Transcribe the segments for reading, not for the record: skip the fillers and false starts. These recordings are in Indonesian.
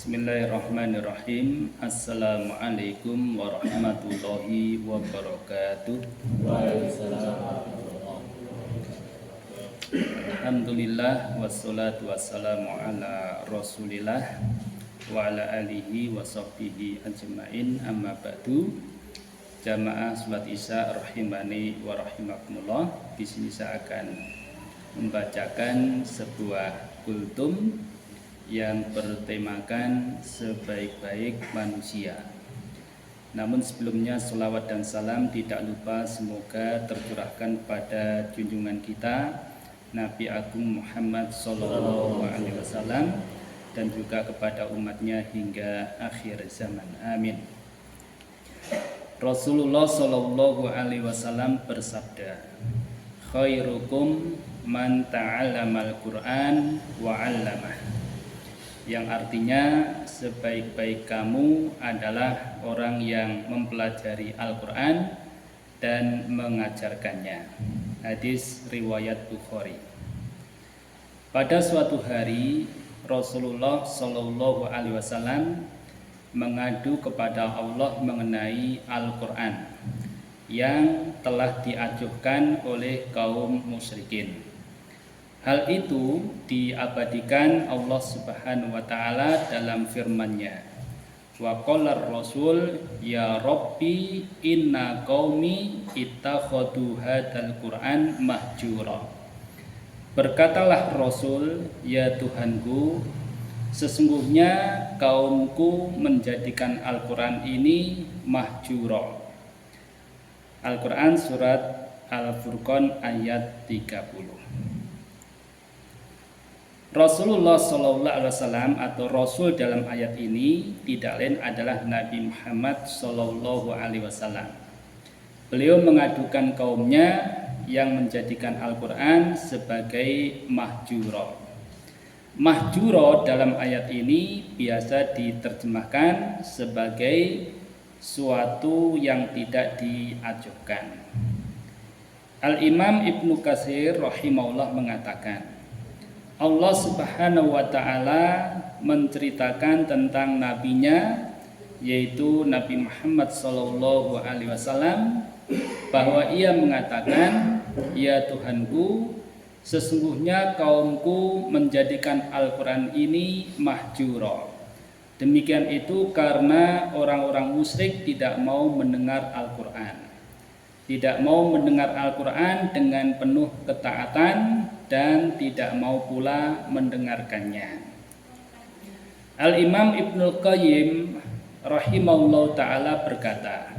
Bismillahirrahmanirrahim. Assalamualaikum warahmatullahi wabarakatuh. Alhamdulillah wassalatu wassalamu ala Rasulillah wa ala alihi wa sahbihi ajmain, amma ba'du. Jamaah salat Isya rahimani wa rahimakumullah. Di sini saya akan membacakan sebuah kultum yang bertemakan sebaik-baik manusia. Namun sebelumnya salawat dan salam tidak lupa semoga tercurahkan pada junjungan kita Nabi Agung Muhammad Sallallahu Alaihi Wasallam dan juga kepada umatnya hingga akhir zaman. Amin. Rasulullah Sallallahu Alaihi Wasallam bersabda, khairukum man ta'allamal Qur'an wa 'allamah, yang artinya sebaik-baik kamu adalah orang yang mempelajari Al-Quran dan mengajarkannya. Hadis riwayat Bukhari. Pada suatu hari Rasulullah Shallallahu Alaihi Wasallam mengadu kepada Allah mengenai Al-Quran yang telah diajukan oleh kaum musyrikin. Hal itu diabadikan Allah Subhanahu wa taala dalam firman-Nya. Wa qala ar-rasul ya rabbi inna qaumi ittakhadhu hadzal qur'an mahjura. Berkatalah Rasul, ya Tuhanku, sesungguhnya kaumku menjadikan Al-Qur'an ini mahjura. Al-Qur'an surat Al-Furqan ayat 30. Rasulullah Sallallahu Alaihi Wasallam atau Rasul dalam ayat ini tidak lain adalah Nabi Muhammad Sallallahu Alaihi Wasallam. Beliau mengadukan kaumnya yang menjadikan Al-Quran sebagai mahjuro. Mahjuro dalam ayat ini biasa diterjemahkan sebagai suatu yang tidak diajukan. Al-Imam Ibnu Katsir rahimahullah mengatakan, Allah Subhanahu wa taala menceritakan tentang nabinya, yaitu Nabi Muhammad sallallahu alaihi wasallam, bahwa ia mengatakan, ya Tuhanku, sesungguhnya kaumku menjadikan Al-Quran ini mahjura. Demikian itu karena orang-orang musyrik tidak mau mendengar Al-Quran, tidak mau mendengar Al-Quran dengan penuh ketaatan dan tidak mau pula mendengarkannya. Al-Imam Ibnu Qayyim rahimahullah ta'ala berkata,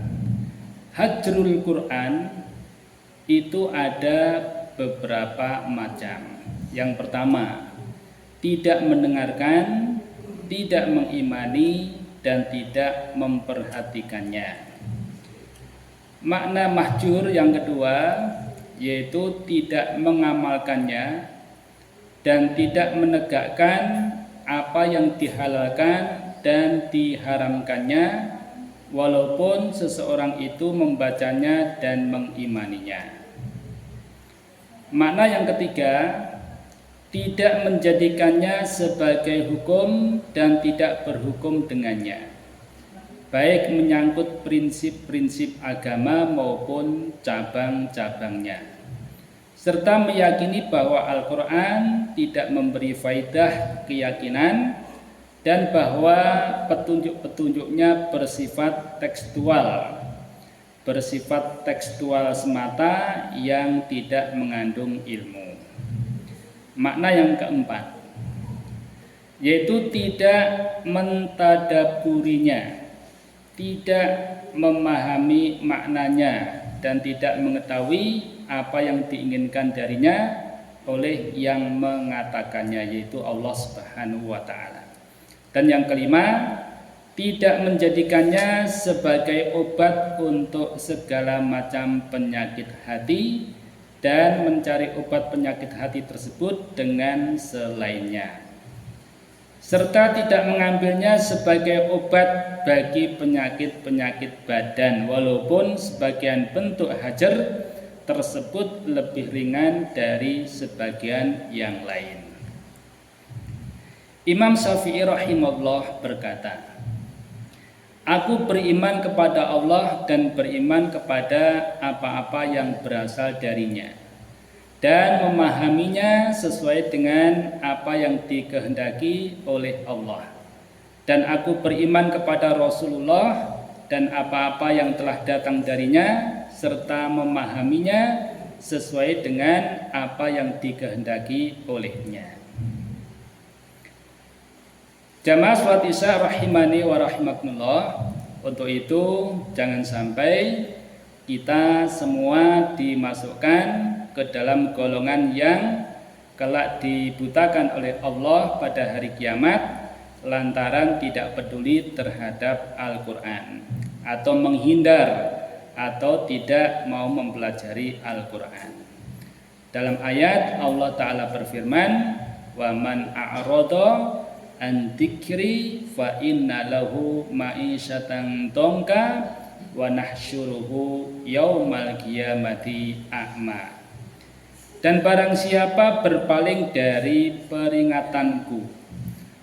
hajrul Quran itu ada beberapa macam. Yang pertama, tidak mendengarkan, tidak mengimani, dan tidak memperhatikannya. Makna mahjur yang kedua yaitu tidak mengamalkannya dan tidak menegakkan apa yang dihalalkan dan diharamkannya, walaupun seseorang itu membacanya dan mengimaninya. Makna yang ketiga, tidak menjadikannya sebagai hukum dan tidak berhukum dengannya, baik menyangkut prinsip-prinsip agama maupun cabang-cabangnya, serta meyakini bahwa Al-Quran tidak memberi faidah keyakinan dan bahwa petunjuk-petunjuknya bersifat tekstual semata yang tidak mengandung ilmu. Makna yang keempat, yaitu tidak mentadaburinya, tidak memahami maknanya, dan tidak mengetahui apa yang diinginkan darinya oleh yang mengatakannya, yaitu Allah Subhanahu wa taala. Dan yang kelima, tidak menjadikannya sebagai obat untuk segala macam penyakit hati dan mencari obat penyakit hati tersebut dengan selainnya, serta tidak mengambilnya sebagai obat bagi penyakit-penyakit badan, walaupun sebagian bentuk hajar tersebut lebih ringan dari sebagian yang lain. Imam Syafi'i rahimahullah berkata, aku beriman kepada Allah dan beriman kepada apa-apa yang berasal darinya dan memahaminya sesuai dengan apa yang dikehendaki oleh Allah. Dan aku beriman kepada Rasulullah dan apa-apa yang telah datang darinya serta memahaminya sesuai dengan apa yang dikehendaki olehnya. Jamaah salat Isya rahimani wa rahimakumullah. Untuk itu jangan sampai kita semua dimasukkan ke dalam golongan yang kelak dibutakan oleh Allah pada hari kiamat lantaran tidak peduli terhadap Al-Qur'an atau menghindar atau tidak mau mempelajari Al-Qur'an. Dalam ayat Allah Ta'ala berfirman, wa man a'rada an dzikri fa inna lahu ma'isyatan dongka wa nahsyuruhu yaumal qiyamati a'ma. Dan barang siapa berpaling dari peringatanku,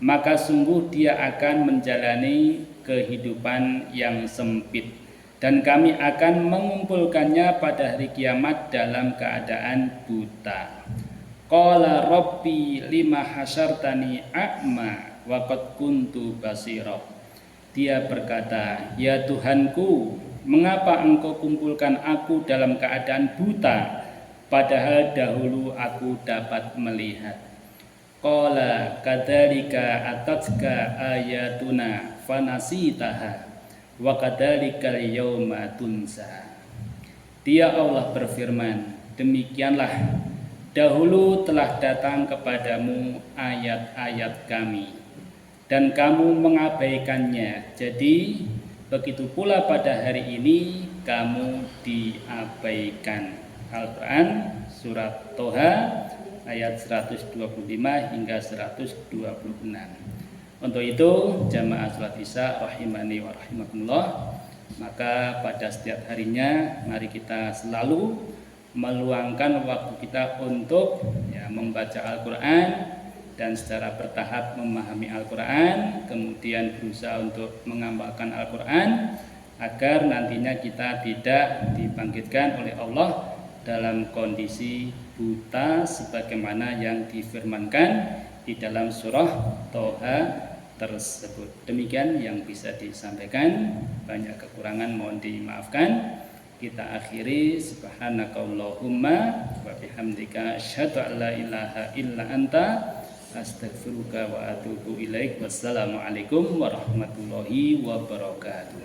maka sungguh dia akan menjalani kehidupan yang sempit, dan kami akan mengumpulkannya pada hari kiamat dalam keadaan buta. Qala rabbi lima hasyartani a'ma wa qad kuntu basira. Dia berkata, ya Tuhanku, mengapa engkau kumpulkan aku dalam keadaan buta, padahal dahulu aku dapat melihat. Qala kadzalika atatka ayatuna fanasitaha wa kadzalikal yauma tunsa. Dia Allah berfirman, demikianlah dahulu telah datang kepadamu ayat-ayat kami dan kamu mengabaikannya. Jadi begitu pula pada hari ini kamu diabaikan. Al-Quran surat Toha ayat 125 hingga 126. Untuk itu jamaah salat Isya rahimani wa rahimakumullah, maka pada setiap harinya mari kita selalu meluangkan waktu kita untuk membaca Al-Quran dan secara bertahap memahami Al-Quran, kemudian berusaha untuk mengamalkan Al-Quran agar nantinya kita tidak dibangkitkan oleh Allah dalam kondisi buta sebagaimana yang difirmankan di dalam surah Toha tersebut. Demikian yang bisa disampaikan, banyak kekurangan mohon dimaafkan. Kita akhiri subhanakallahumma wa bihamdika asyhadu an la ilaha illa anta astaghfiruka wa atubu ilaik. Wassalamualaikum warahmatullahi wabarakatuh.